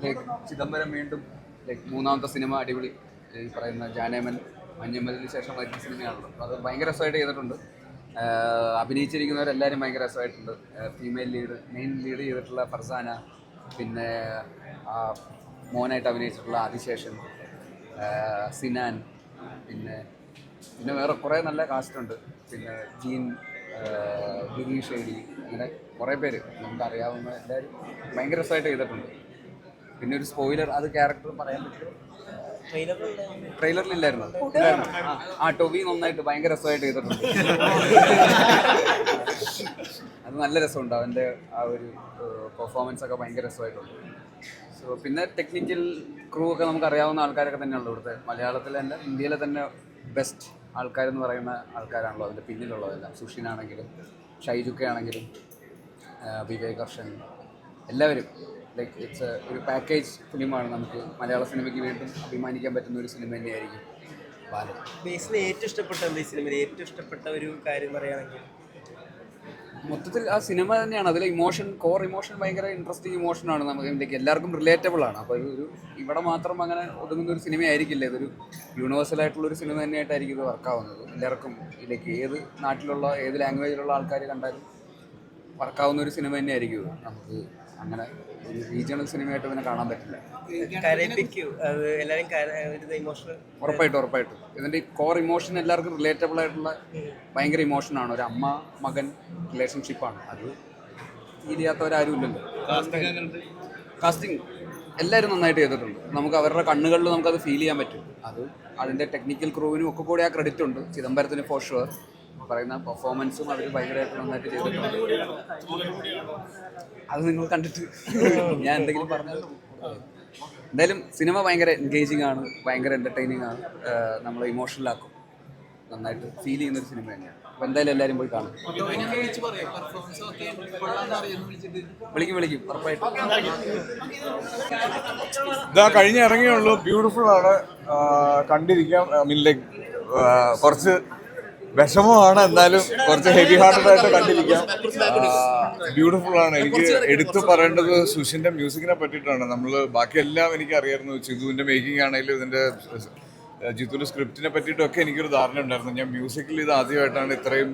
Like Chidambaram വീണ്ടും like മൂന്നാമത്തെ cinema അടിപൊളി. ഈ പറയുന്ന ജാനേമൻ മഞ്ഞമ്മലിന് ശേഷം വരുന്ന സിനിമയാണല്ലോ. അത് ഭയങ്കര രസമായിട്ട് ചെയ്തിട്ടുണ്ട്. അഭിനയിച്ചിരിക്കുന്നവരെല്ലാവരും ഭയങ്കര രസമായിട്ടുണ്ട്. ഫീമെയിൽ മെയിൻ ലീഡ് ചെയ്തിട്ടുള്ള ഫർസാന, പിന്നെ മോനായിട്ട് അഭിനയിച്ചിട്ടുള്ള അതിശേഷൻ, സിനാൻ, പിന്നെ പിന്നെ വേറെ കുറേ നല്ല കാസ്റ്റുണ്ട്. പിന്നെ ജീൻ, ഗിരീഷ് ഷെയ്ഡി, അങ്ങനെ കുറേ പേര് നമുക്കറിയാവുന്ന എല്ലാവരും ഭയങ്കര രസമായിട്ട് ചെയ്തിട്ടുണ്ട്. പിന്നെ ഒരു സ്പോയിലർ, അത് ക്യാരക്ടർ പറയാൻ പറ്റുമോ? ട്രെയിലറിലില്ലായിരുന്നു. ടൊവി നന്നായിട്ട് ഭയങ്കര രസമായിട്ട് ചെയ്തിട്ടുണ്ട്. അത് നല്ല രസമുണ്ട്. അവൻ്റെ ആ ഒരു പെർഫോമൻസ് ഒക്കെ ഭയങ്കര രസമായിട്ടുണ്ട്. സോ പിന്നെ ടെക്നിക്കൽ ക്രൂ ഒക്കെ നമുക്ക് അറിയാവുന്ന ആൾക്കാരൊക്കെ തന്നെയുള്ളൂ ഇവിടുത്തെ. മലയാളത്തിൽ തന്നെ ഇന്ത്യയിലെ തന്നെ ബെസ്റ്റ് ആൾക്കാരെന്ന് പറയുന്ന ആൾക്കാരാണല്ലോ അതിൻ്റെ പിന്നിലുള്ളതെല്ലാം. സുഷിനാണെങ്കിലും ഷൈജുക്കയാണെങ്കിലും വിവേക് ഹർഷൻ, എല്ലാവരും ലൈക്ക് ഇറ്റ്സ് ഒരു പാക്കേജ് ഫിലിമാണ്. നമുക്ക് മലയാള സിനിമയ്ക്ക് വീണ്ടും അഭിമാനിക്കാൻ പറ്റുന്ന ഒരു സിനിമ തന്നെയായിരിക്കും ബാലൻ. ബേസിൽ ഏറ്റവും ഇഷ്ടപ്പെട്ട ഈ സിനിമയിൽ ഏറ്റവും ഇഷ്ടപ്പെട്ട ഒരു കാര്യം പറയുകയാണെങ്കിൽ മൊത്തത്തിൽ ആ സിനിമ തന്നെയാണ്. അതിലെ ഇമോഷൻ, കോർ ഇമോഷൻ ഭയങ്കര ഇൻട്രസ്റ്റിംഗ് ഇമോഷനാണ്. നമുക്ക് ഇതിലേക്ക് എല്ലാവർക്കും റിലേറ്റബിൾ ആണ്. അപ്പോൾ ഒരു ഇവിടെ മാത്രം അങ്ങനെ ഒതുങ്ങുന്ന ഒരു സിനിമ ആയിരിക്കില്ല. ഇതൊരു യൂണിവേഴ്സൽ ആയിട്ടുള്ളൊരു സിനിമ തന്നെയായിട്ടായിരിക്കും ഇത് വർക്കാവുന്നത്. എല്ലാവർക്കും ഇതിലേക്ക് ഏത് നാട്ടിലുള്ള ഏത് ലാംഗ്വേജിലുള്ള ആൾക്കാർ കണ്ടാലും വർക്കാവുന്ന ഒരു സിനിമ തന്നെയായിരിക്കും ഇത്. നമുക്ക് അങ്ങനെ ഒരു റീജിയണൽ സിനിമയായിട്ട് ഇതിനെ കാണാൻ പറ്റില്ല. ഉറപ്പായിട്ടും ഇതിൻ്റെ കോർ ഇമോഷൻ എല്ലാവർക്കും റിലേറ്റബിൾ ആയിട്ടുള്ള ഭയങ്കര ഇമോഷനാണ്. ഒരു അമ്മ മകൻ റിലേഷൻഷിപ്പാണ്. അത് ഫീൽ ചെയ്യാത്തവരാരും ഇല്ലല്ലോ. കാസ്റ്റിംഗ് എല്ലാവരും നന്നായിട്ട് ചെയ്തിട്ടുണ്ട്. നമുക്ക് അവരുടെ കണ്ണുകളിൽ നമുക്കത് ഫീൽ ചെയ്യാൻ പറ്റും. അത് അതിൻ്റെ ടെക്നിക്കൽ ക്രൂവിനും ഒക്കെ കൂടി ആ ക്രെഡിറ്റ് ഉണ്ട്. ചിദംബരത്തിന് ഫോർ ഷുവർ. പറയുന്ന പെർഫോമൻസും അവർ ഭയങ്കരമായിട്ട് നന്നായിട്ട് ചെയ്തിട്ടുണ്ട്. അത് നിങ്ങൾ കണ്ടിട്ട് ഞാൻ എന്തെങ്കിലും പറഞ്ഞാൽ എന്തായാലും സിനിമ ഭയങ്കര എൻഗേജിങ് ആണ്, ഭയങ്കര എൻ്റർടൈനിങ് ആണ്. നമ്മളെ ഇമോഷണലാക്കും, നന്നായിട്ട് ഫീൽ ചെയ്യുന്നൊരു സിനിമ തന്നെയാണ്. അപ്പോൾ എന്തായാലും എല്ലാവരും പോയി കാണും. വിളിക്കും ഉറപ്പായിട്ടും. ഇതാ കഴിഞ്ഞ് ഇറങ്ങിയുള്ളൂ. ബ്യൂട്ടിഫുൾ ആണ്, കണ്ടിരിക്കാം. ലൈക്ക് കുറച്ച് വിഷമമാണ്, എന്നാലും കുറച്ച് ഹെവി ഹാർട്ടഡ് ആയിട്ട് കണ്ടിരിക്കാം. ബ്യൂട്ടിഫുൾ ആണ്. എനിക്ക് എടുത്തു പറയേണ്ടത് സുഷിന്റെ മ്യൂസിക്കിനെ പറ്റിയിട്ടാണ്. നമ്മൾ ബാക്കിയെല്ലാം എനിക്ക് അറിയായിരുന്നു. ചിതുവിന്റെ മേക്കിംഗ് ആണെങ്കിലും ഇതിന്റെ ജിത്തുവിന്റെ സ്ക്രിപ്റ്റിനെ പറ്റിയിട്ടൊക്കെ എനിക്കൊരു ധാരണ ഉണ്ടായിരുന്നു. ഞാൻ മ്യൂസിക്കിൽ ഇത് ആദ്യമായിട്ടാണ് ഇത്രയും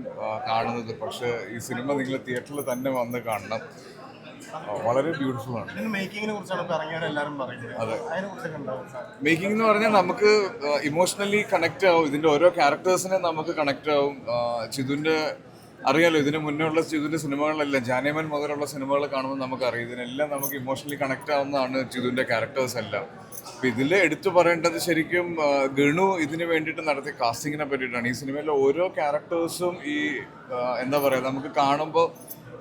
കാണുന്നത്. പക്ഷെ ഈ സിനിമ നിങ്ങൾ തിയേറ്ററിൽ തന്നെ വന്ന് കാണണം. വളരെ ബ്യൂട്ടിഫുൾ ആണ്. മേക്കിങ്ങിനെ കുറിച്ചാണ് എല്ലാവരും പറയുന്നത്. അതെ, മേക്കിംഗ് എന്ന് പറഞ്ഞാൽ നമുക്ക് ഇമോഷണലി കണക്ട് ആവും. ഇതിന്റെ ഓരോ ക്യാരക്ടേഴ്സിനെ നമുക്ക് കണക്ട് ആവും. ചിതുവിന്റെ അറിയാലോ, ഇതിന് മുന്നേ ഉള്ള ചിതുവിന്റെ സിനിമകളെല്ലാം, ജാനേമൻ മുതലുള്ള സിനിമകൾ കാണുമ്പോൾ നമുക്കറിയാം ഇതിനെല്ലാം നമുക്ക് ഇമോഷണലി കണക്ട് ആവുന്നതാണ് ചിതുവിന്റെ ക്യാരക്ടേഴ്സ് എല്ലാം. അപ്പം ഇതിൽ എടുത്തു പറയേണ്ടത് ശരിക്കും ഗണു ഇതിന് വേണ്ടിയിട്ട് നടത്തിയ കാസ്റ്റിങ്ങിനെ പറ്റിയിട്ടാണ്. ഈ സിനിമയിലെ ഓരോ ക്യാരക്ടേഴ്സും ഈ എന്താ പറയുക, നമുക്ക് കാണുമ്പോൾ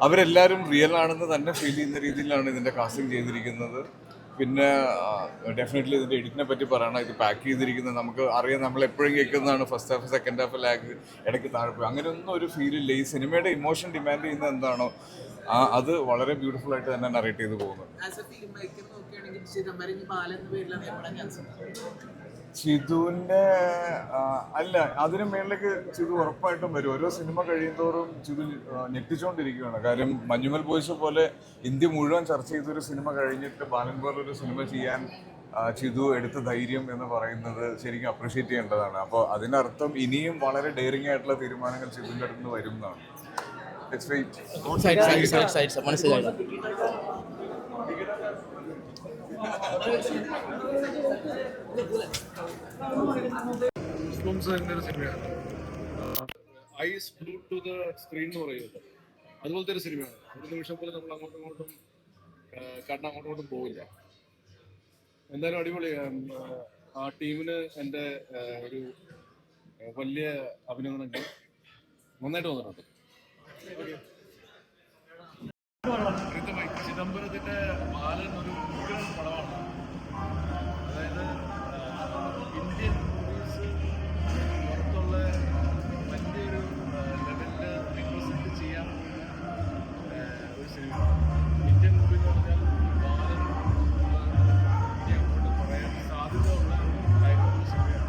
അവരെല്ലാവരും റിയൽ ആണെന്ന് തന്നെ ഫീൽ ചെയ്യുന്ന രീതിയിലാണ് ഇതിൻ്റെ കാസ്റ്റിംഗ് ചെയ്തിരിക്കുന്നത്. പിന്നെ ഡെഫിനറ്റ്ലി ഇതിൻ്റെ എഡിറ്റിനെ പറ്റി പറയണം. ഇത് പാക്ക് ചെയ്തിരിക്കുന്നത് നമുക്ക് അറിയാം, നമ്മൾ എപ്പോഴും കേൾക്കുന്നതാണ് first half second half lag, ഇടയ്ക്ക് താഴെ, അങ്ങനെയൊന്നും ഒരു ഫീലില്ല. ഈ സിനിമയുടെ ഇമോഷൻ ഡിമാൻഡ് ചെയ്യുന്നത് എന്താണോ അത് വളരെ ബ്യൂട്ടിഫുൾ ആയിട്ട് തന്നെ നറേറ്റ് ചെയ്ത് പോകുന്നത്. ചിതുവിൻ്റെ അല്ല, അതിന് മേളിലേക്ക് ചിതു ഉറപ്പായിട്ടും വരും. ഓരോ സിനിമ കഴിയുന്തോറും ചിതു ഞെട്ടിച്ചുകൊണ്ടിരിക്കുകയാണ്. കാര്യം മഞ്ഞുമൽ ബോയ്സ് പോലെ ഇന്ത്യ മുഴുവൻ ചർച്ച ചെയ്തൊരു സിനിമ കഴിഞ്ഞിട്ട് ബാലൻ പോലൊരു സിനിമ ചെയ്യാൻ ചിതു എടുത്ത ധൈര്യം എന്ന് പറയുന്നത് ശരിക്കും അപ്രീഷിയേറ്റ് ചെയ്യേണ്ടതാണ്. അപ്പോൾ അതിനർത്ഥം ഇനിയും വളരെ ഡെയറിങ് ആയിട്ടുള്ള തീരുമാനങ്ങൾ ചിതുവിൻ്റെ അടുത്ത് നിന്ന് വരും എന്നാണ്. എന്നൊരു സിനിമയാണ്. Eyes glued to the screen എന്ന് പറയുന്നത് അതുപോലത്തെ ഒരു സിനിമയാണ്. ഒരു നിമിഷം പോലെ നമ്മൾ അങ്ങോട്ടും ഇങ്ങോട്ടും അങ്ങോട്ടും ഇങ്ങോട്ടും പോവില്ല. എന്തായാലും അടിപൊളിയാണ്. ആ ടീമിന് എൻ്റെ ഒരു വലിയ അഭിനന്ദനങ്ങൾ. നന്നായിട്ട് വന്നിട്ടുണ്ട്. ചിദംബരത്തിന്റെ ബാലൻ ഒരു ഉഗ്രൻ പടമാണ്. അതായത് ഇന്ത്യൻ മൂവീസ് പുറത്തുള്ള വലിയൊരു ലെവലില് റിപ്രസെന്റ് ചെയ്യാൻ ഒരു സിനിമ. ഇന്ത്യൻ മൂവി എന്ന് പറഞ്ഞാൽ ബാലൻ ഇന്ത്യ കൊണ്ട് പറയാൻ സാധ്യത ഉള്ള ഒരു സിനിമയാണ്.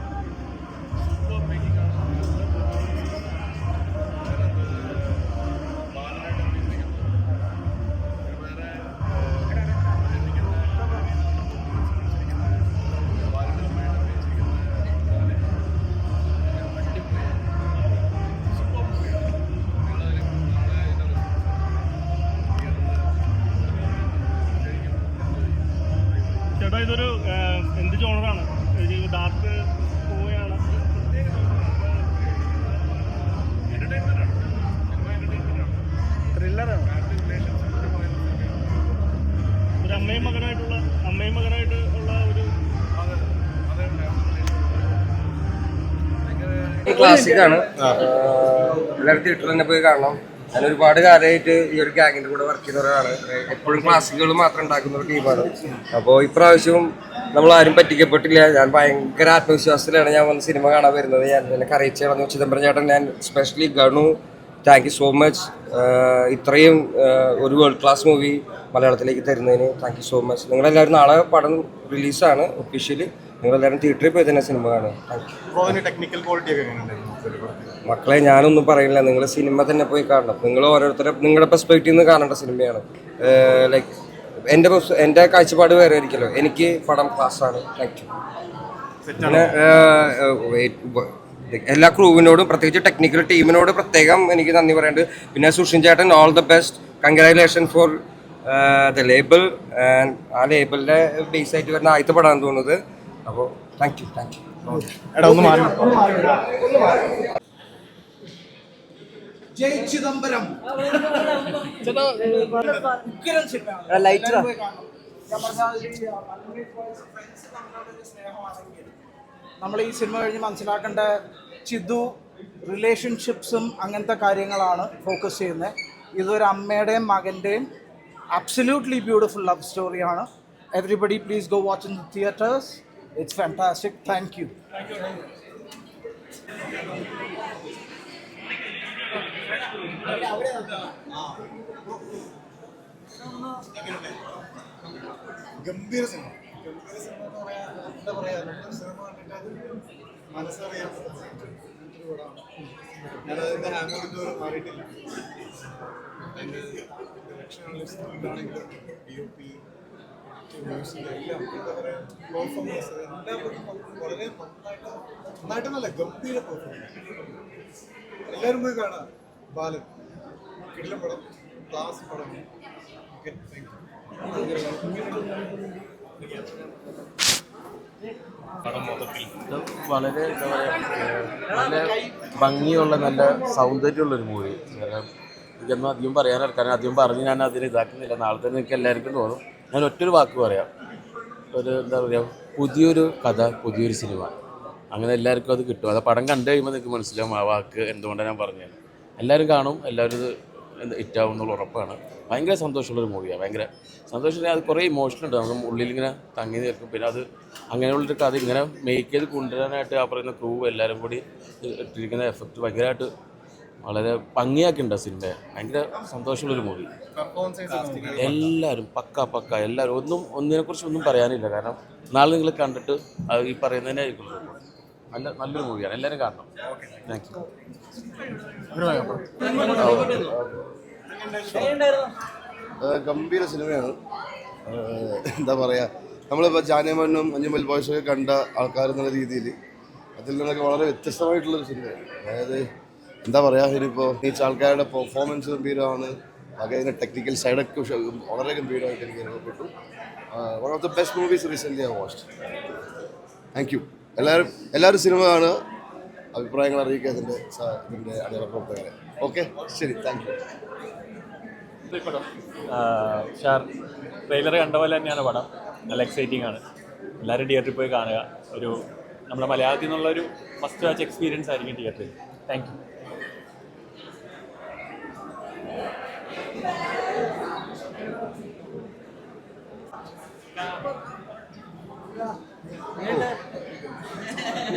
സൂപ്പർ മേക്കിംഗ് ആണ്. ബാലനായിട്ട് അഭിനയിക്കുന്നത് വേറെ ചേട്ടാ ഇതൊരു എന്ത് ജോണറാണ്? ഒരു ഡാർക്ക് മൂവിയാണ്, ത്രില്ലറാണ്, ഒരു അമ്മയും മകനായിട്ട് ഉള്ള ഒരു ക്ലാസിക്കാണ്. എല്ലാവരും തിയേറ്ററിൽ തന്നെ പോയി കാണണം. ഞാൻ ഒരുപാട് കാലമായിട്ട് ഈ ഒരു ഗ്യാങ്ങിന്റെ കൂടെ വർക്ക് ചെയ്യുന്ന ഒരാളാണ്. എപ്പോഴും ക്ലാസിക്കുകൾ മാത്രം ഉണ്ടാക്കുന്ന ഒരു ടീമാണ്. അപ്പോൾ ഇപ്രാവശ്യവും നമ്മളാരും പറ്റിക്കപ്പെട്ടില്ല. ഞാൻ ഭയങ്കര ആത്മവിശ്വാസത്തിലാണ് ഞാൻ വന്ന് സിനിമ കാണാൻ വരുന്നത്. ഞാൻ എന്നെ കറിയിച്ച് കളഞ്ഞു ചിദംബരം ചേട്ടൻ. ഞാൻ specially Ganu, thank you so much. ഇത്രയും ഒരു വേൾഡ് ക്ലാസ് മൂവി മലയാളത്തിലേക്ക് തരുന്നതിന് താങ്ക് യു സോ മച്ച്. നിങ്ങളെല്ലാവരും നാളെ പടം റിലീസാണ് ഒഫീഷ്യലി. നിങ്ങളെല്ലാവരും തിയേറ്ററിൽ പോയി തന്നെ സിനിമ കാണുക. Thank you. ടെക്നിക്കൽ ക്വാളിറ്റി ഒക്കെ എങ്ങനെയുണ്ടായിരുന്നു? മക്കളെ, ഞാനൊന്നും പറയില്ല, നിങ്ങൾ സിനിമ തന്നെ പോയി കാണണം. നിങ്ങൾ ഓരോരുത്തരും നിങ്ങളുടെ പെർസ്പെക്റ്റീവ് നിന്ന് കാണേണ്ട സിനിമയാണ്. ലൈക്ക് എൻ്റെ കാഴ്ചപ്പാട് വേറെ ആയിരിക്കുമല്ലോ. എനിക്ക് പടം ക്ലാസ്സാണ്. Thank you. പിന്നെ എല്ലാ ക്രൂവിനോടും പ്രത്യേകിച്ച് ടെക്നിക്കൽ ടീമിനോട് പ്രത്യേകം എനിക്ക് നന്ദി പറയുന്നുണ്ട്. പിന്നെ സുഷിൻ ചേട്ടൻ, all the best, congratulation for the label. And ആ ലേബിളിൻ്റെ ബേസ് ആയിട്ട് വരുന്ന ആദ്യത്തെ പടമാണെന്ന് തോന്നുന്നത്. അപ്പോൾ താങ്ക് യു. എടാ ഒന്ന് മാറി. ജയ് ചിദംബരം നമ്മൾ ഈ സിനിമ കഴിഞ്ഞ് മനസ്സിലാക്കേണ്ട ചിതു റിലേഷൻഷിപ്സും അങ്ങനത്തെ കാര്യങ്ങളാണ് ഫോക്കസ് ചെയ്യുന്നത്. ഇതൊരു അമ്മയുടെയും മകൻ്റെയും അബ്സല്യൂട്ട്ലി ബ്യൂട്ടിഫുൾ ലവ് സ്റ്റോറിയാണ്. Everybody please go watch in the theatres. It's fantastic. Thank you. ഗംഭീര സിനിമ എന്ന് പറയാൻ എന്താ പറയാ, സിനിമ കണ്ടിട്ട് മനസ്സറിയാൻ ഞാനതിൻ്റെ ഹാങ്ങോട്ട് ഒരു മാറിയിട്ടില്ല. അതിൻ്റെ ഡയറക്ഷനാണെങ്കിലും DOP, മ്യൂസിക് എല്ലാം എന്താ പറയുക, പെർഫോമൻസ് എല്ലാവരും വളരെ നന്നായിട്ടെന്നല്ല ഗംഭീര പെർഫോമൻസ്. എല്ലാവരും പോയി കാണാം. ബാലൻ കിടിലം പടം, ക്ലാസ് പടം. Okay, thank you. വളരെ എന്താ പറയുക, നല്ല ഭംഗിയുള്ള നല്ല സൗന്ദര്യമുള്ളൊരു മൂവി. കാരണം എനിക്കൊന്നും അധികം പറയാനല്ല, കാരണം അധികം പറഞ്ഞ് ഞാൻ അതിന് ഇതാക്കുന്നില്ല. നാളെ തന്നെ എനിക്ക് എല്ലാവർക്കും തോന്നും. ഞാൻ ഒറ്റൊരു വാക്ക് പറയാം, ഒരു എന്താ പറയുക, പുതിയൊരു കഥ, പുതിയൊരു സിനിമ, അങ്ങനെ എല്ലാവർക്കും അത് കിട്ടും. അത് പടം കണ്ടു കഴിയുമ്പോൾ നിങ്ങൾക്ക് മനസ്സിലാവും ആ വാക്ക് എന്തുകൊണ്ടാണ് ഞാൻ പറഞ്ഞത്. എല്ലാവരും കാണും, എല്ലാവരും ഇത് ഹിറ്റാവും എന്നുള്ള ഉറപ്പാണ്. ഭയങ്കര സന്തോഷമുള്ളൊരു മൂവിയാണ്. ഭയങ്കര സന്തോഷം. അത് കുറേ ഇമോഷനുണ്ട്, നമുക്ക് ഉള്ളിലിങ്ങനെ തങ്ങി നിൽക്കും. പിന്നെ അത് അങ്ങനെയുള്ളൊരു കഥ ഇങ്ങനെ മേക്ക് ചെയ്ത് കൊണ്ടുവരാനായിട്ട് ആ പറയുന്ന ക്രൂ എല്ലാവരും കൂടി ഇട്ടിരിക്കുന്ന എഫക്റ്റ് ഭയങ്കരമായിട്ട് വളരെ ഭംഗിയാക്കിയിട്ടുണ്ട് സിനിമയെ. ഭയങ്കര സന്തോഷമുള്ളൊരു മൂവി. എല്ലാവരും പക്ക എല്ലാവരും ഒന്നിനെക്കുറിച്ച് ഒന്നും പറയാനില്ല. കാരണം നാളെ നിങ്ങൾ കണ്ടിട്ട് അത് ഈ പറയുന്നതന്നെ ആയിരിക്കും. നല്ലൊരു മൂവിയാണ്, എല്ലാവരും കാണണം. Thank you. ഗംഭീര സിനിമയാണ്. എന്താ പറയുക, നമ്മളിപ്പോൾ ജാനേമനും മഞ്ഞുമൽ ബോയ്സൊക്കെ കണ്ട ആൾക്കാരെന്നുള്ള രീതിയിൽ അതിൽ നിന്നൊക്കെ വളരെ വ്യത്യസ്തമായിട്ടുള്ളൊരു സിനിമയാണ്. അതായത് എന്താ പറയുക, ഇനിയിപ്പോൾ നീച്ച ആൾക്കാരുടെ പെർഫോമൻസ് ഗംഭീരമാണ്. അതിൻ്റെ ടെക്നിക്കൽ സൈഡൊക്കെ വളരെ ഗംഭീരമായിട്ട് എനിക്ക് അനുഭവപ്പെട്ടു. One of the best movies recently I watched. Thank you. എല്ലാവരും സിനിമ കാണുക, അഭിപ്രായങ്ങൾ അറിയിക്കുക ഇതിൻ്റെ അണിയറ പ്രവർത്തകരെ. ഓക്കെ, ശരി, താങ്ക് യു. ട്രെയിലർ കണ്ട പോലെ തന്നെയാണ് പടം. നല്ല എക്സൈറ്റിംഗ് ആണ്. എല്ലാവരും തിയേറ്ററിൽ പോയി കാണുക. ഒരു നമ്മുടെ മലയാളത്തിൽ നിന്നുള്ളൊരു ഫസ്റ്റ് വാച്ച് എക്സ്പീരിയൻസ് ആയിരിക്കും തിയേറ്ററിൽ. Thank you.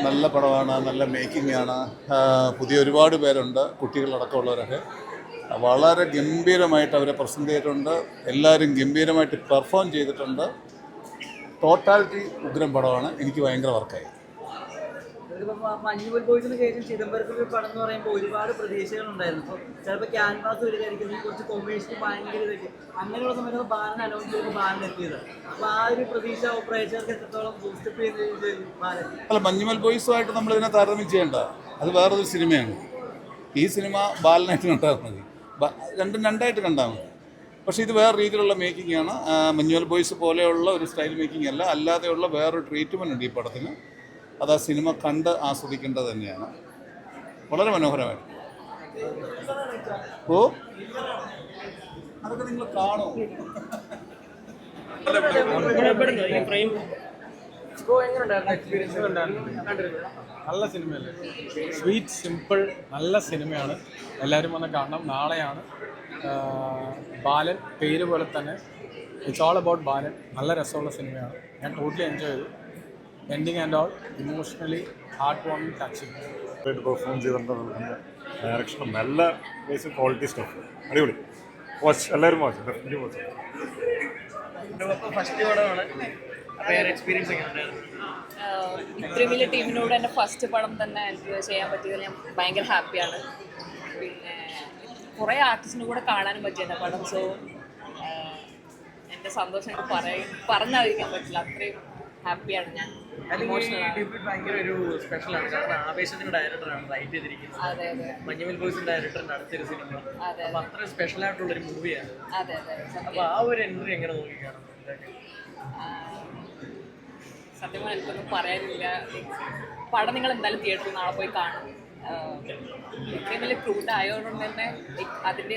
നല്ല പടമാണ്, നല്ല മേക്കിംഗ് ആണ്. പുതിയ ഒരുപാട് പേരുണ്ട്, കുട്ടികളടക്കമുള്ളവരൊക്കെ വളരെ ഗംഭീരമായിട്ട് അവരെ പ്രസൻറ്റ് ചെയ്തിട്ടുണ്ട്. എല്ലാവരും ഗംഭീരമായിട്ട് പെർഫോം ചെയ്തിട്ടുണ്ട്. ടോട്ടാലിറ്റി ഉഗ്രം പടമാണ്. എനിക്ക് ഭയങ്കര വർക്കായി. മഞ്ഞുമൽ ബോയ്സിന് ശേഷം ചിദംബരത്തിൽ ഒരു പടം എന്ന് പറയുമ്പോൾ ഒരുപാട് പ്രതീക്ഷകളുണ്ടായിരുന്നു. അപ്പോൾ ചിലപ്പോൾ ക്യാൻവാസ് വരികയായിരിക്കും, കുറച്ച് കൊമേഴ്സിന് ഭയങ്കര ഇതൊക്കെ അങ്ങനെയുള്ള സമയത്ത് ബാലൻ അനൗൺസ് ചെയ്യുമ്പോൾ ബാലൻ എത്തിയത്. അപ്പോൾ ആ ഒരു പ്രതീക്ഷ പ്രേക്ഷകർക്ക് എത്രത്തോളം ബൂസ്റ്റപ്പ് ചെയ്ത് ബാലൻ? അല്ല, മഞ്ഞുമൽ ബോയ്സുമായിട്ട് നമ്മളിതിനെ താരതമ്യം ചെയ്യേണ്ട, അത് വേറൊരു സിനിമയാണ്. ഈ സിനിമ ബാലനായിട്ട് കണ്ടാൽ മതി, രണ്ടും രണ്ടായിട്ട് കണ്ടാൽ മതി. പക്ഷേ ഇത് വേറെ രീതിയിലുള്ള മേക്കിംഗ് ആണ്. മഞ്ഞുമൽ ബോയ്സ് പോലെയുള്ള ഒരു സ്റ്റൈൽ മേക്കിംഗ് അല്ല, അല്ലാതെയുള്ള വേറൊരു ട്രീറ്റ്മെൻ്റ് ഉണ്ട് ഈ പടത്തിന്. അത് ആ സിനിമ കണ്ട് ആസ്വദിക്കേണ്ടത് തന്നെയാണ്. വളരെ മനോഹരമായിട്ട്. ഓ അതൊക്കെ നിങ്ങൾ കാണുമോ? നല്ല സിനിമയല്ലേ, സ്വീറ്റ് സിമ്പിൾ നല്ല സിനിമയാണ്. എല്ലാവരും വന്ന് കാണണം. നാളെയാണ്. ബാലൻ പേര് പോലെ തന്നെ ഇറ്റ്സ് ഓൾ അബൌട്ട് ബാലൻ. നല്ല രസമുള്ള സിനിമയാണ്. ഞാൻ ടോട്ടലി എൻജോയ് ചെയ്തു. Ending and all emotionally heart വാമിങ് ടച്ചിങ്. പെർഫോം ചെയ്തിട്ടുണ്ട്. ഡയറക്ഷനും നല്ല ബേസിക് ക്വാളിറ്റി സ്റ്റഫ്. അടിപൊളി. വാച്ച്, എല്ലാവരും വാച്ച്, ഡെഫിനറ്റ്ലി വാച്ച്. ഫസ്റ്റ് പടമാണ്. എക്സ്പീരിയൻസ് എങ്ങനെയുണ്ടായിരുന്നു? ഇത്രയും വലിയ ടീമിനോട് എൻ്റെ ഫസ്റ്റ് പടം തന്നെ എനിക്ക് ചെയ്യാൻ പറ്റിയതിൽ ഞാൻ ഭയങ്കര ഹാപ്പിയാണ്. പിന്നെ കുറേ ആർട്ടിസ്റ്റിൻ്റെ കൂടെ കാണാനും പറ്റി എൻ്റെ പടം. സോ എൻ്റെ സന്തോഷം എനിക്ക് പറഞ്ഞറിയിക്കാൻ പറ്റില്ല. അത്രയും ഹാപ്പിയാണ് ഞാൻ. ഭയങ്കര ഒരു സ്പെഷ്യലാണ്. കാരണം ആവേശത്തിന്റെ ഡയറക്ടറാണ് റൈറ്റ് ചെയ്തിരിക്കുന്നത്. അതെ അതെ. മഞ്ഞുമൽ ബോയ്സിന്റെ ഡയറക്ടറിന്റെ അടുത്തൊരു സിനിമ. അതെ. അപ്പൊ അത്ര സ്പെഷ്യൽ ആയിട്ടുള്ളൊരു മൂവിയാണ്. അതെ അതെ. അപ്പൊ ആ ഒരു എൻട്രി എങ്ങനെ നോക്കിക്കാണും? സത്യം പറഞ്ഞാൽ എനിക്കൊന്നും പറയാനില്ല. പടം നിങ്ങൾ എന്തായാലും തിയേറ്ററിൽ നാളെ പോയി കാണും. ഇത്രയും വലിയ ക്രൂഡ് ആയതുകൊണ്ട് തന്നെ അതിൻ്റെ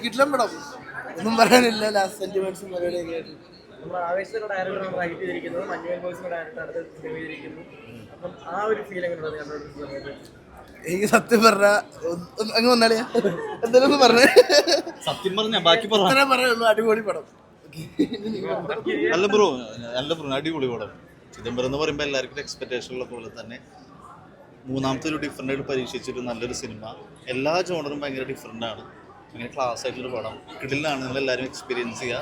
കിട്ടില്ല പടം ഒന്നും പറയാനില്ല. ലാസ്റ്റ് സെന്റിമെന്റ്സും പരിപാടിയൊക്കെ ആയിട്ട് നമ്മൾ ആവേശത്തിന്റെ ഡയറക്ടറാണ് റൈറ്റ് ചെയ്തിരിക്കുന്നത്. മഞ്ഞുമൽ ബോയ്സിന്റെ ഡയറക്ടർ അടുത്ത് സിനിമ ചെയ്തിരിക്കുന്നു. അപ്പം ആ ഒരു ഫീൽ എങ്ങനെയാണ് കണ്ടുകൊണ്ടിരിക്കുന്നത്? എനിക്ക് സത്യം പറഞ്ഞ അങ്ങ് വന്നാളിയാ എന്തായാലും പറഞ്ഞേ. സത്യം പറഞ്ഞ ബാക്കി പറയുള്ളൂ. അടിപൊളി പടം. നല്ല ബ്രോ അടിപൊളി പടം. ചിദംബരം എന്ന് പറയുമ്പോൾ എല്ലാവർക്കും എക്സ്പെക്ടേഷൻ ഉള്ള പോലെ തന്നെ മൂന്നാമത്തെ ഒരു ഡിഫറെൻ്റ് ആയിട്ട് പരീക്ഷിച്ചൊരു നല്ലൊരു സിനിമ. എല്ലാ ജോണറും ഭയങ്കര ഡിഫറെൻ്റ് ആണ്. അങ്ങനെ ക്ലാസ് ആയിട്ടുള്ളൊരു പടം. കിടിലാണ്. നിങ്ങളെല്ലാവരും എക്സ്പീരിയൻസ് ചെയ്യുക.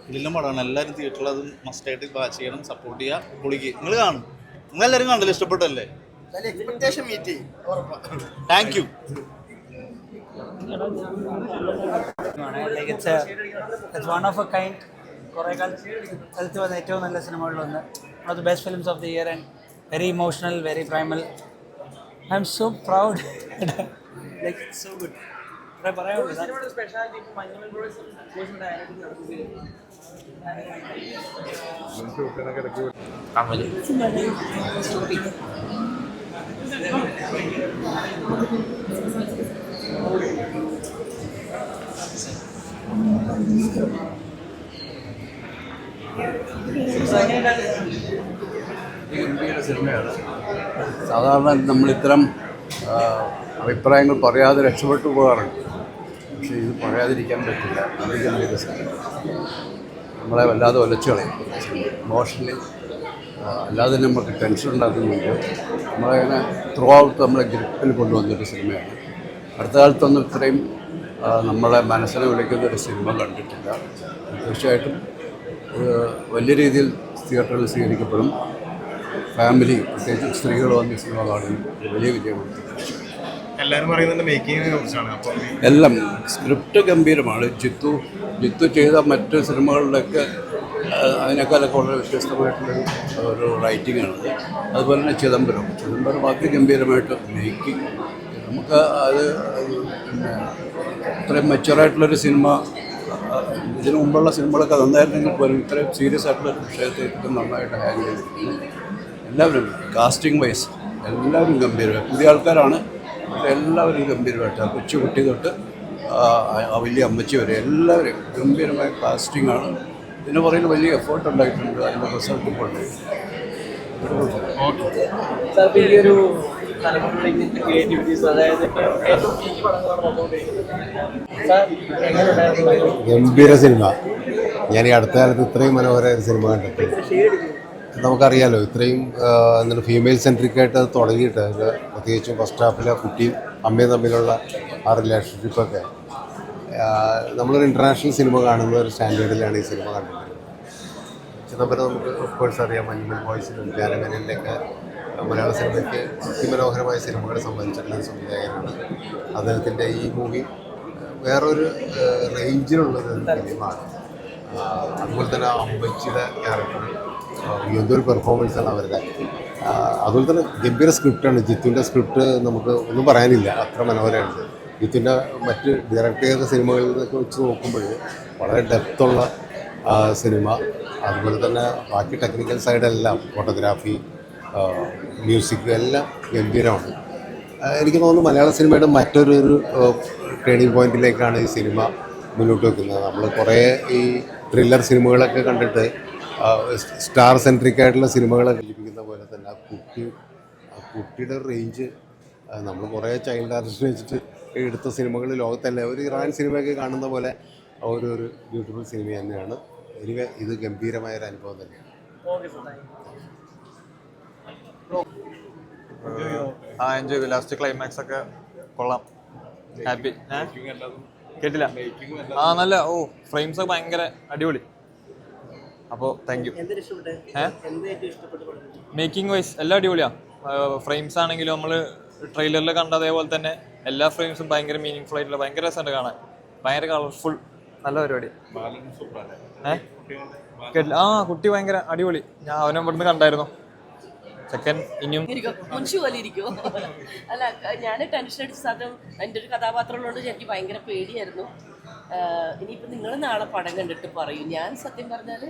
കിടിലം പടമാണ്. എല്ലാവരും തിയേറ്ററിൽ അത് മസ്റ്റായിട്ട് വാച്ച് ചെയ്യണം, സപ്പോർട്ട് ചെയ്യുക, പൊളിക്ക്. നിങ്ങൾ കാണും. നിങ്ങളെല്ലാവരും കാണണ്ടല്ലോ, ഇഷ്ടപ്പെട്ടല്ലേ? എക്സ്പെക്ടേഷൻ മീറ്റ് ചെയ്യും. Thank you. It's one of a kind. കുറേ കാലത്ത് വന്ന ഏറ്റവും നല്ല സിനിമകളിലൊന്ന്. One of the best films of the year and very emotional, very primal. I'm so proud. Like it's so good. സിനിമയുടെ സ്പെഷ്യാലിറ്റി മഞ്ഞുമൽ ബോയ്സിന്റെ ഡയറക്ടർ നടത്തിയിരിക്കുന്നത്. ഗംഭീര സിനിമയാണ്. സാധാരണ നമ്മൾ ഇത്തരം അഭിപ്രായങ്ങൾ പറയാതെ രക്ഷപ്പെട്ടു പോകാറുണ്ട്. പക്ഷേ ഇത് പറയാതിരിക്കാൻ പറ്റില്ല. അത് ഗംഭീര സിനിമ നമ്മളെ വല്ലാതെ ഒലച്ചു കളയും. ഇമോഷണലി അല്ലാതെ നമുക്ക് ടെൻഷൻ ഉണ്ടാക്കുന്നുണ്ട്. നമ്മളങ്ങനെ ത്രൂ ഔട്ട് നമ്മളെ ഗ്രിപ്പിൽ കൊണ്ടുവന്നൊരു സിനിമയാണ്. അടുത്ത കാലത്തൊന്നും ഇത്രയും നമ്മളെ മനസ്സിനെ വിളിക്കുന്നൊരു സിനിമ കണ്ടിട്ടില്ല. തീർച്ചയായിട്ടും വലിയ രീതിയിൽ തിയേറ്ററിൽ സ്വീകരിക്കപ്പെടും. ഫാമിലി, പ്രത്യേകിച്ച് സ്ത്രീകൾ വന്ന് സിനിമ കാണും. വലിയ വിജയമാണ്. എല്ലാവരും പറയുന്നത് മേക്കിങ്ങിനെ കുറിച്ചാണ്. അപ്പം എല്ലാം സ്ക്രിപ്റ്റ് ഗംഭീരമാണ്. ജിത്തു ചെയ്ത മറ്റ് സിനിമകളിലൊക്കെ അതിനേക്കാളൊക്കെ വളരെ വ്യത്യസ്തമായിട്ടുള്ളൊരു റൈറ്റിങ്ങാണത്. അതുപോലെ തന്നെ ചിദംബരം അതിഗംഭീരമായിട്ട് മേക്കിങ്. നമുക്ക് അത് പിന്നെ ഇത്രയും മെച്ചുവറായിട്ടുള്ളൊരു സിനിമ ഇതിനു മുമ്പുള്ള സിനിമകളൊക്കെ നന്നായിരുന്നെങ്കിൽ പോലും ഇത്രയും സീരിയസ് ആയിട്ടുള്ളൊരു വിഷയത്തെ ഏറ്റവും നന്നായിട്ട് ഹാൻഡിൽ ചെയ്തിട്ടുണ്ട്. എല്ലാവരും കാസ്റ്റിംഗ് വൈസ് എല്ലാവരും ഗംഭീരമായി. പുതിയ ആൾക്കാരാണ്, പക്ഷേ എല്ലാവരും ഗംഭീരമായിട്ട് കൊച്ചു കുട്ടി തൊട്ട് വലിയ അമ്മച്ചി വരെ എല്ലാവരും ഗംഭീരമായ കാസ്റ്റിംഗാണ്. ഇതിന് പറയുന്ന വലിയ എഫേർട്ട് ഉണ്ടായിട്ടുണ്ട്. അതിൻ്റെ റിസൾട്ട് ഇപ്പോൾ ഉണ്ട്. ഈ ഒരു തലമുറയിലേക്ക് ക്രിയേറ്റിവിറ്റീസ്, അതായത് ഗംഭീര സിനിമ. ഞാൻ ഈ അടുത്ത കാലത്ത് ഇത്രയും മനോഹര ഒരു സിനിമ കണ്ടിട്ടുണ്ട്. നമുക്കറിയാലോ ഇത്രയും എന്താണ് ഫീമെയിൽ സെൻട്രിക്കായിട്ട് അത് തുടങ്ങിയിട്ട് അതിൽ പ്രത്യേകിച്ചും ഫസ്റ്റ് ഹാഫിലെ കുട്ടിയും അമ്മയും തമ്മിലുള്ള ആ റിലേഷൻഷിപ്പൊക്കെ നമ്മളൊരു ഇൻ്റർനാഷണൽ സിനിമ കാണുന്ന ഒരു സ്റ്റാൻഡേർഡിലാണ് ഈ സിനിമ കണ്ടിട്ടുള്ളത്. ചിദംബരം നമുക്ക് ഓഫ്കോഴ്സ് അറിയാം. മഞ്ഞുമൽ ബോയ്സിനും ജാനമേനലിൻ്റെയൊക്കെ മലയാള സിനിമയ്ക്ക് അതിമനോഹരമായ സിനിമകളെ സംബന്ധിച്ചിട്ടുള്ള സംവിധായകനാണ്. അദ്ദേഹത്തിൻ്റെ ഈ മൂവി വേറൊരു റേഞ്ചിലുള്ളൊരു ഫിലിമാണ്. അതുപോലെ തന്നെ അമ്പച്ചിയുടെ ക്യാരക്ടർ എന്തൊരു പെർഫോമൻസാണ് അവരുടെ. അതുപോലെ തന്നെ ഗംഭീര സ്ക്രിപ്റ്റാണ്. ജിത്തുവിൻ്റെ സ്ക്രിപ്റ്റ് നമുക്ക് ഒന്നും പറയാനില്ല, അത്ര മനോഹരമാണ്. ജിത്തുവിൻ്റെ മറ്റ് ഡയറക്റ്റ് ചെയ്ത സിനിമകളിൽ നിന്നൊക്കെ വെച്ച് നോക്കുമ്പോൾ വളരെ ഡെപ്തുള്ള സിനിമ. അതുപോലെ തന്നെ ബാക്കി ടെക്നിക്കൽ സൈഡെല്ലാം ഫോട്ടോഗ്രാഫി, മ്യൂസിക് എല്ലാം ഗംഭീരമാണ്. എനിക്ക് തോന്നുന്നു മലയാള സിനിമയുടെ മറ്റൊരു ടേണിംഗ് പോയിന്റിലേക്കാണ് ഈ സിനിമ മുന്നോട്ട് വെക്കുന്നത്. നമ്മൾ കുറേ ഈ ത്രില്ലർ സിനിമകളൊക്കെ കണ്ടിട്ട് സ്റ്റാർ സെൻട്രിക് ആയിട്ടുള്ള സിനിമകളൊക്കെ ലഭിക്കുന്ന പോലെ തന്നെ ആ കുട്ടിയുടെ റേഞ്ച് നമ്മൾ കുറേ ചൈൽഡ് ആർട്ടിസ്റ്റ് വെച്ചിട്ട് എടുത്ത സിനിമകൾ ലോകത്തല്ല ഒരു ഇറാൻ സിനിമയൊക്കെ കാണുന്ന പോലെ ഒരു ബ്യൂട്ടിഫുൾ സിനിമ തന്നെയാണ്. എനിക്ക് ഇത് ഗംഭീരമായൊരു അനുഭവം തന്നെയാണ്. എൻജോയ് ചെയ്തു. ലാസ്റ്റ് ക്ലൈമാക്സ് ഒക്കെ കൊള്ളാം. ഹാപ്പി. കേട്ടില്ല? നല്ല ഫ്രെയിംസ് ഒക്കെ ഭയങ്കര അടിപൊളി. അപ്പോൾ താങ്ക് യു. മേക്കിംഗ് വൈസ് എല്ലാം അടിപൊളിയാ. ഫ്രെയിംസ് ആണെങ്കിലും നമ്മൾ ട്രെയിലറിൽ കണ്ട അതേപോലെ തന്നെ എല്ലാ ഫ്രെയിംസും ഭയങ്കര മീനിങ് ഫുൾ ആയിട്ടുള്ള ഭയങ്കര രസമുണ്ട് കാണാൻ. ഭയങ്കര കളർഫുൾ, നല്ല പരിപാടി. കേട്ടില്ല? കുട്ടി ഭയങ്കര അടിപൊളി. ഞാൻ അവനെ ഇവിടുന്ന് കണ്ടായിരുന്നു. സെക്കൻഡ് ഇനിയും മുൻഷി പോലെ ഇരിക്കുമോ? അല്ല, ഞാൻ ടെൻഷൻ അടിച്ച സാധനം എൻ്റെ ഒരു കഥാപാത്രം ഉള്ളതുകൊണ്ട് എനിക്ക് ഭയങ്കര പേടിയായിരുന്നു. ഇനിയിപ്പോൾ നിങ്ങൾ നാളെ പടം കണ്ടിട്ട് പറയും. ഞാൻ സത്യം പറഞ്ഞാൽ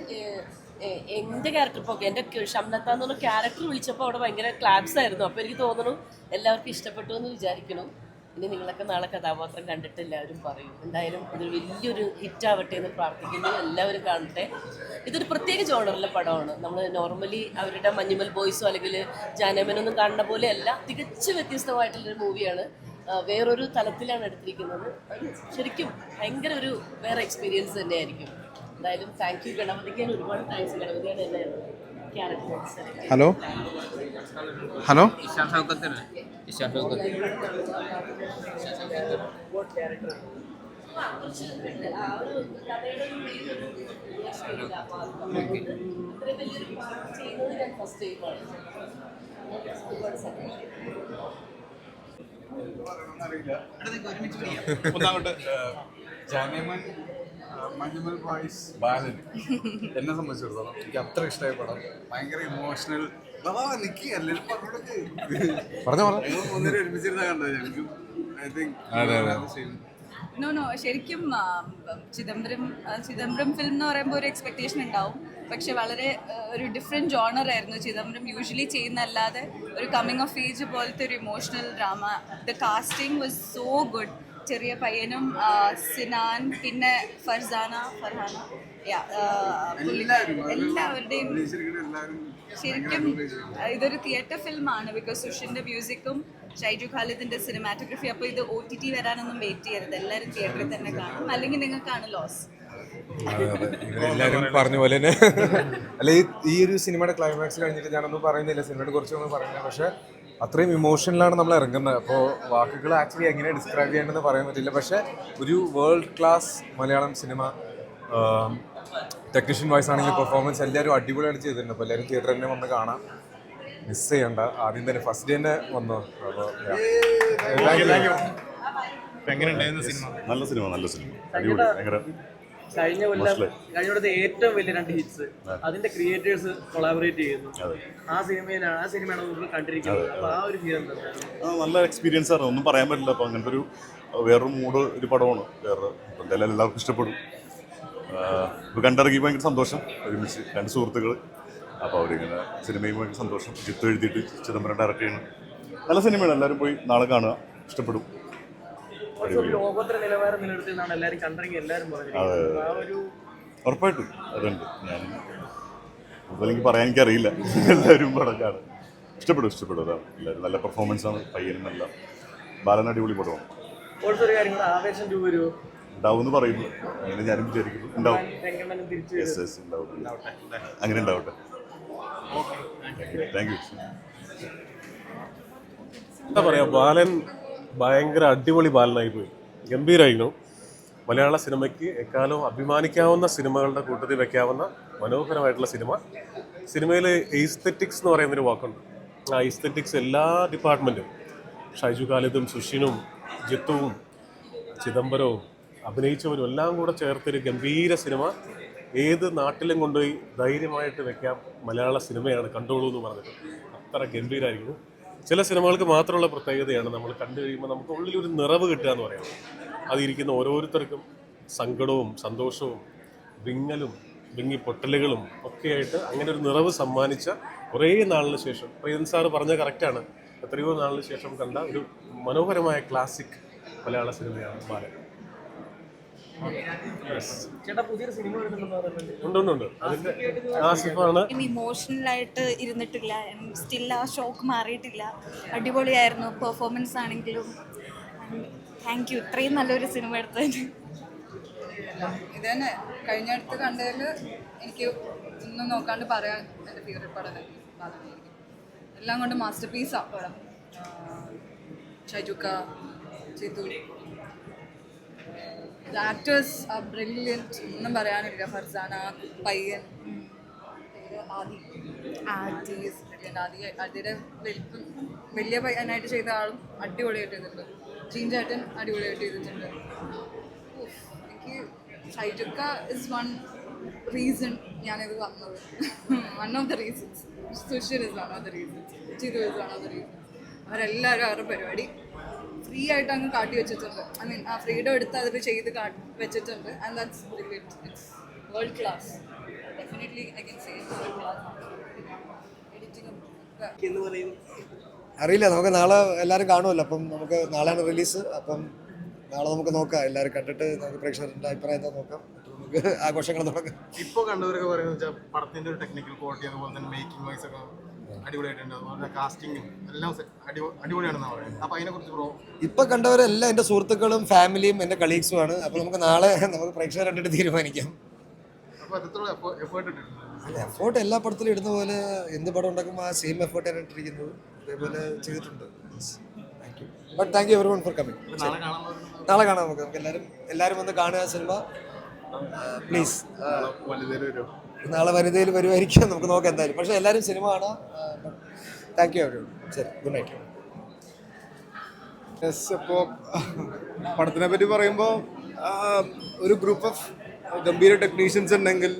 എൻ്റെ ക്യാരക്ടർ ഇപ്പോൾ എൻ്റെ ഷംനത്ത എന്നുള്ള ക്യാരക്ടർ വിളിച്ചപ്പോൾ അവിടെ ഭയങ്കര ക്ലാപ്സ് ആയിരുന്നു. അപ്പോൾ എനിക്ക് തോന്നുന്നു എല്ലാവർക്കും ഇഷ്ടപ്പെട്ടു എന്ന് വിചാരിക്കണം. ഇനി നിങ്ങളൊക്കെ നാളെ കഥാപാത്രം കണ്ടിട്ട് എല്ലാവരും പറയും. എന്തായാലും ഇതൊരു വലിയൊരു ഹിറ്റാവട്ടെ എന്ന് പ്രാർത്ഥിക്കുന്നു. എല്ലാവരും കാണട്ടെ. ഇതൊരു പ്രത്യേക ജോണറിലെ പടമാണ്. നമ്മൾ നോർമലി അവരുടെ മഞ്ഞുമൽ ബോയ്സോ അല്ലെങ്കിൽ ജാനമനൊന്നും കാണുന്ന പോലെയല്ല, തികച്ചും വ്യത്യസ്തമായിട്ടുള്ളൊരു മൂവിയാണ്. വേറൊരു തലത്തിലാണ് എടുത്തിരിക്കുന്നത്. അത് ശരിക്കും ഭയങ്കര ഒരു വേറെ എക്സ്പീരിയൻസ് തന്നെയായിരിക്കും. എന്തായാലും താങ്ക് യു ഗണപതിക്ക്. ഒരുപാട് താങ്ക്സ്. ഗണപതിയാണ് എന്നെ ക്യാരക്ടേഴ്സ്. ഹലോ ഹലോ ഒന്നാമത്തെ ജാനേമൻ മഞ്ഞുമൽ ബോയ്സ് ബാലൻ എന്നെ സംബന്ധിച്ചിടത്തോളം എനിക്ക് അത്ര ഇഷ്ടമായ പടം. ഭയങ്കര ഇമോഷണൽ. ഒരുമിച്ചിരുന്ന കണ്ടത് ഞങ്ങൾക്ക്. ഐ തിങ്ക് നോ ശരിക്കും ചിദംബരം ഫിലിം എന്ന് പറയുമ്പോൾ ഒരു എക്സ്പെക്ടേഷൻ ഉണ്ടാവും. പക്ഷെ വളരെ ഒരു ഡിഫറെൻറ്റ് ജോണർ ആയിരുന്നു ചിദംബരം യൂഷ്വലി ചെയ്യുന്നതല്ലാതെ ഒരു കമ്മിങ് ഓഫ് ഏജ് പോലത്തെ ഒരു emotional drama. The casting was so good. ചെറിയ പയ്യനും സിനാൻ പിന്നെ ഫർഹാന എല്ലാവരുടെയും ശരിക്കും ഇതൊരു തിയേറ്റർ ഫിലിമാണ്. ബിക്കോസ് സുഷിൻ്റെ മ്യൂസിക്കും ഷൈജു ഖാലിദിൻ്റെ സിനിമാറ്റോഗ്രഫി. അപ്പോൾ ഇത് OTT വരാനൊന്നും വെയിറ്റ് ചെയ്യരുത്. എല്ലാവരും തിയേറ്ററിൽ തന്നെ കാണും. അല്ലെങ്കിൽ നിങ്ങൾക്കാണ് ലോസ്. എല്ലാവരും പറഞ്ഞ പോലെ തന്നെ അല്ല, ഈ ഒരു സിനിമയുടെ ക്ലൈമാക്സ് കഴിഞ്ഞിട്ട് ഞാനൊന്നും പറയുന്നില്ല, സിനിമയുടെ കുറിച്ചൊന്നും പറയുന്നില്ല. പക്ഷേ അത്രയും ഇമോഷനിലാണ് നമ്മൾ ഇറങ്ങുന്നത്. അപ്പോൾ വാക്കുകൾ ആക്ച്വലി എങ്ങനെ ഡിസ്ക്രൈബ് ചെയ്യേണ്ടതെന്ന് പറയാൻ പറ്റില്ല. പക്ഷേ ഒരു world class Malayalam cinema, technician voice ആണെങ്കിൽ പെർഫോമൻസ് എല്ലാവരും അടിപൊളിയായിട്ട് ചെയ്തിട്ടുണ്ട്. അപ്പോൾ എല്ലാവരും തിയേറ്ററിൽ തന്നെ വന്ന് കാണാം, മിസ് ചെയ്യണ്ട. ആദ്യം തന്നെ ഫസ്റ്റ് ഡേ തന്നെ വന്നു. അപ്പോൾ നല്ല സിനിമ അടിപൊളി. ഭയങ്കര കഴിഞ്ഞ ഏറ്റവും വലിയ 2 ഹിറ്റ്സ് അതിന്റെ ക്രിയേറ്റേഴ്സ് കൊളാബറേറ്റ് ചെയ്യുന്നു. ആ സിനിമയാണ് നമ്മൾ കണ്ടിരിക്കുന്നത്. അപ്പോൾ ആ ഒരു ഫീൽ എന്താണ്? നല്ല എക്സ്പീരിയൻസ് ആണ്, ഒന്നും പറയാൻ പറ്റില്ല. അപ്പോൾ അങ്ങനത്തെ വേറൊരു മൂഡ് ഒരു പടമാണ്. എന്തായാലും എല്ലാവർക്കും ഇഷ്ടപ്പെടും. ഇപ്പോൾ കണ്ടിറങ്ങി ഭയങ്കര സന്തോഷം. ഒരുമിച്ച് 2 സുഹൃത്തുക്കൾ. അപ്പോൾ അവരിങ്ങനെ സിനിമയും ഭയങ്കര സന്തോഷം. ജിത്ത് എഴുതിയിട്ട് ചിദംബരം ഡയറക്റ്റ് ചെയ്യുന്നത് നല്ല സിനിമയാണ്. എല്ലാവരും പോയി നാളെ കാണുക, ഇഷ്ടപ്പെടും. ലോകോത്തര നിലവാരം നിലനിർത്തിയെന്നാണ് എല്ലാവരും കണ്ടിറങ്ങി എല്ലാവരും പറഞ്ഞത്. ഉറപ്പായിട്ടും അതുണ്ട്. ഞാൻ എനിക്ക് പറയാൻ എനിക്കറിയില്ല. എല്ലാവരും പടക്കാണ്, ഇഷ്ടപ്പെടും. അതാണ് എല്ലാവരും നല്ല പെർഫോമൻസ് ആണ്. പയ്യനും നല്ല ബാലൻ അടിപൊളി പടമാണ്. ഒരു കാര്യം കൂടെ, ആവേശം 2 വരുമോ? ഉണ്ടാവും എന്ന് പറയുന്നു. അങ്ങനെ ഞാനും വിചാരിക്കുന്നു ഉണ്ടാവും. അങ്ങനെ ഉണ്ടാവട്ടെ. Thank you. എന്താ പറയുക, ബാലൻ ഭയങ്കര അടിപൊളി ബാലനായി പോയി. ഗംഭീരമായിരുന്നു. മലയാള സിനിമയ്ക്ക് എക്കാലവും അഭിമാനിക്കാവുന്ന സിനിമകളുടെ കൂട്ടത്തിൽ വയ്ക്കാവുന്ന മനോഹരമായിട്ടുള്ള സിനിമയിൽ എയ്സ്തെറ്റിക്സ് എന്ന് പറയുന്നൊരു വാക്കുണ്ട്. ആ എയ്സ്തെറ്റിക്സ് എല്ലാ ഡിപ്പാർട്ട്മെൻറ്റും, ഷൈജു ഖാലിദും സുഷിനും ജിത്തുവും ചിദംബരവും അഭിനയിച്ചവരും എല്ലാം കൂടെ ചേർത്തൊരു ഗംഭീര സിനിമ. ഏത് നാട്ടിലും കൊണ്ടുപോയി ധൈര്യമായിട്ട് വെക്കാം. മലയാള സിനിമയാണ്, കണ്ടോളൂ എന്ന് പറഞ്ഞിട്ട് അത്ര ഗംഭീരമായിരിക്കുന്നു. ചില സിനിമകൾക്ക് മാത്രമുള്ള പ്രത്യേകതയാണ് നമ്മൾ കണ്ടു കഴിയുമ്പോൾ നമുക്ക് ഉള്ളിലൊരു നിറവ് കിട്ടുക എന്ന് പറയാം. അതിരിക്കുന്ന ഓരോരുത്തർക്കും സങ്കടവും സന്തോഷവും വിങ്ങലും വിങ്ങിപ്പൊട്ടലുകളും ഒക്കെയായിട്ട് അങ്ങനെ ഒരു നിറവ് സമ്മാനിച്ച കുറേ നാളിന് ശേഷം, പ്രിയൻ സാറ് പറഞ്ഞ കറക്റ്റാണ്, എത്രയോ നാളിന് ശേഷം കണ്ട ഒരു മനോഹരമായ ക്ലാസിക് മലയാള സിനിമയാണ് ബാലൻ. ചേട്ടാ പുതിയൊരു സിനിമ ഉണ്ട്. അതിന്റെ ആസിഫാണ്. ഇമോഷണൽ ആയിട്ട് ഇരുന്നിട്ടില്ല, സ്റ്റിൽ ആ ഷോക്ക് മാറിയിട്ടില്ല. അടിപൊളിയായിരുന്നു പെർഫോമൻസ് ആണെങ്കിലും. താങ്ക് യു ഇത്രയും നല്ലൊരു സിനിമ എടുത്തതിന്. ഇത് തന്നെ കഴിഞ്ഞ അടുത്ത് കണ്ടതിൽ എനിക്ക് ഒന്നും നോക്കാണ്ട് പറയാൻ എൻ്റെ ഫേവറേറ്റ് പടം എല്ലാം കൊണ്ട് മാസ്റ്റർ പീസാണ് പടം. ഷൈജുക്ക, ചിതു, ആക്ടേഴ്സ് ആർ ബ്രില്യൻറ്റ്, ഒന്നും പറയാനില്ല. ഫർസാന, പയ്യൻ, ആദിയുടെ വലിയ പയ്യനായിട്ട് ചെയ്ത ആളും അടിപൊളിയായിട്ട് ചെയ്തിട്ടുണ്ട്. ജീൻചാട്ടൻ അടിപൊളിയായിട്ട് ചെയ്തിട്ടുണ്ട്. എനിക്ക് ഷൈജുക്ക ഇസ് വൺ റീസൺ ഞാനിത് വന്നത്. One of the reasons. Sushir is one of the reasons. Chithu is one of the reasons. അവരെല്ലാവരും അവരുടെ പരിപാടി ഫ്രീ ആയിട്ട് അങ്ങ് കാട്ടി വെച്ചിട്ടുണ്ട്. ഐ മീൻ ആ ഫ്രീഡം എടുത്ത് അതിൽ ചെയ്ത് വെച്ചിട്ടുണ്ട്. And that's brilliant. It's world class. Definitely I can say world class. എഡിറ്റിംഗും അറിയില്ല, നമുക്ക് നാളെ എല്ലാവരും കാണുമല്ലോ. അപ്പം നമുക്ക് നാളെയാണ് റിലീസ്. അപ്പം നാളെ നമുക്ക് നോക്കാം, എല്ലാവരും കണ്ടിട്ട് നമുക്ക് പ്രേക്ഷകരുടെ അഭിപ്രായം എന്താ നോക്കാം. നമുക്ക് ആഘോഷങ്ങൾ തുടങ്ങാം. ഇപ്പോൾ കണ്ടവരൊക്കെ പറയുന്നത് വെച്ചാൽ പടത്തിൻ്റെ ഒരു ടെക്നിക്കൽ ക്വാളിറ്റി, അതുപോലെ തന്നെ മേക്കിംഗ് വൈസ് ഒക്കെ അടിപൊളിയായിട്ടുണ്ട്. അതുപോലെ കാസ്റ്റിങ്ങും എല്ലാം അടിപൊളിയാണെന്നാണ് പറയുന്നത്. അപ്പോൾ അതിനെക്കുറിച്ച് ബ്രോ? ഇപ്പം കണ്ടവരെല്ലാം എൻ്റെ സുഹൃത്തുക്കളും ഫാമിലിയും എൻ്റെ കളീഗ്സുമാണ്. അപ്പോൾ നമുക്ക് നാളെ നമുക്ക് പ്രേക്ഷകർ കണ്ടിട്ട് തീരുമാനിക്കാം. അപ്പോൾ എത്രത്തോളം എഫേർട്ട് ഇട്ടിട്ടുണ്ട്? അല്ല, എഫേർട്ട് എല്ലാ പടത്തിലും ഇടുന്ന പോലെ എന്ത് പടം ഉണ്ടാക്കുമ്പോൾ ആ സെയിം എഫേർട്ടാണ് ഇട്ടിരിക്കുന്നത്. അതേപോലെ ചെയ്തിട്ടുണ്ട്. Thank you. But thank you every one for coming. നാളെ കാണാം. നമുക്ക് എല്ലാവരും വന്ന് കാണുക സിനിമ പ്ലീസ്. നാളെ വനിതയിൽ വരുമായിരിക്കും, നമുക്ക് നോക്കാം എന്തായാലും. പക്ഷേ എല്ലാവരും സിനിമ കാണാം. Thank you every one. ശരി, ഗുഡ് നൈറ്റ്. ഇപ്പോൾ പടത്തിനെ പറ്റി പറയുമ്പോൾ ഒരു ഗ്രൂപ്പ് ഓഫ് ഗംഭീര ടെക്നീഷ്യൻസ് ഉണ്ടെങ്കിൽ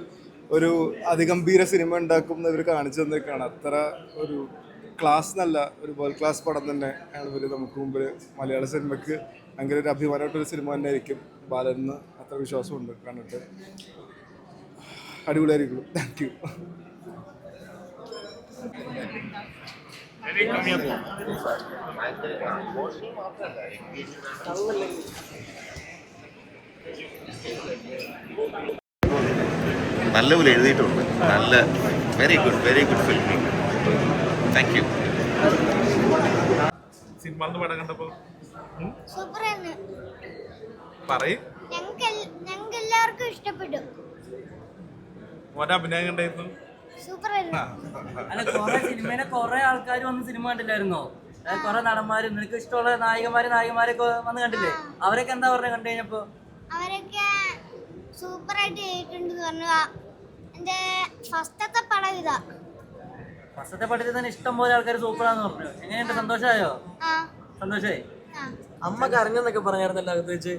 ഒരു അതിഗംഭീര സിനിമ ഉണ്ടാക്കും ഇവർ കാണിച്ചു തന്നേക്കാണ്. അത്ര ഒരു ക്ലാസ് നല്ല ഒരു വേൾഡ് ക്ലാസ് പടം തന്നെ ആണ് ഇവർ നമുക്ക് മുമ്പിൽ. മലയാള സിനിമയ്ക്ക് ഭയങ്കര ഒരു അഭിമാനമായിട്ടൊരു സിനിമ തന്നെ ആയിരിക്കും ബാലന്. അത്ര വിശ്വാസമുണ്ട് കണ്ടിട്ട്. അടിപൊളിയായിരിക്കും. Thank you. നല്ലപോലെ എഴുതിയിട്ടുണ്ട്. നല്ല very good filming. Thank you. Cinema പടം കണ്ടപ്പോൾ ഞങ്ങൾക്ക് എല്ലാവർക്കും ഇഷ്ടപ്പെട്ടു. അഭിനയം കണ്ടായിരുന്നു. അല്ല, കുറെ സിനിമയിലെ കുറെ ആൾക്കാർ വന്ന് സിനിമ കണ്ടില്ലായിരുന്നോ? കുറെ നടന്മാരും നിനക്ക് ഇഷ്ടമുള്ള നായികമാരൊക്കെ വന്ന് കണ്ടില്ലേ? അവരൊക്കെ എന്താ പറഞ്ഞ കണ്ടു കഴിഞ്ഞപ്പോ? അവരൊക്കെ സൂപ്പറായിട്ട് ചെയ്തിട്ടുണ്ട് പറഞ്ഞു. എന്റെ ഫസ്റ്റത്തെ പടം ഇതാ. ഫസ്റ്റത്തെ പടത്തിൽ തന്നെ ഇഷ്ടം പോലെ ആൾക്കാർ സൂപ്പറാന്ന് പറഞ്ഞു. എങ്ങനെയുണ്ട്? സന്തോഷമായോ? സന്തോഷമായി. അമ്മ കരഞ്ഞെന്നൊക്കെ പറഞ്ഞായിരുന്നല്ലോ അകത്ത് വെച്ച്.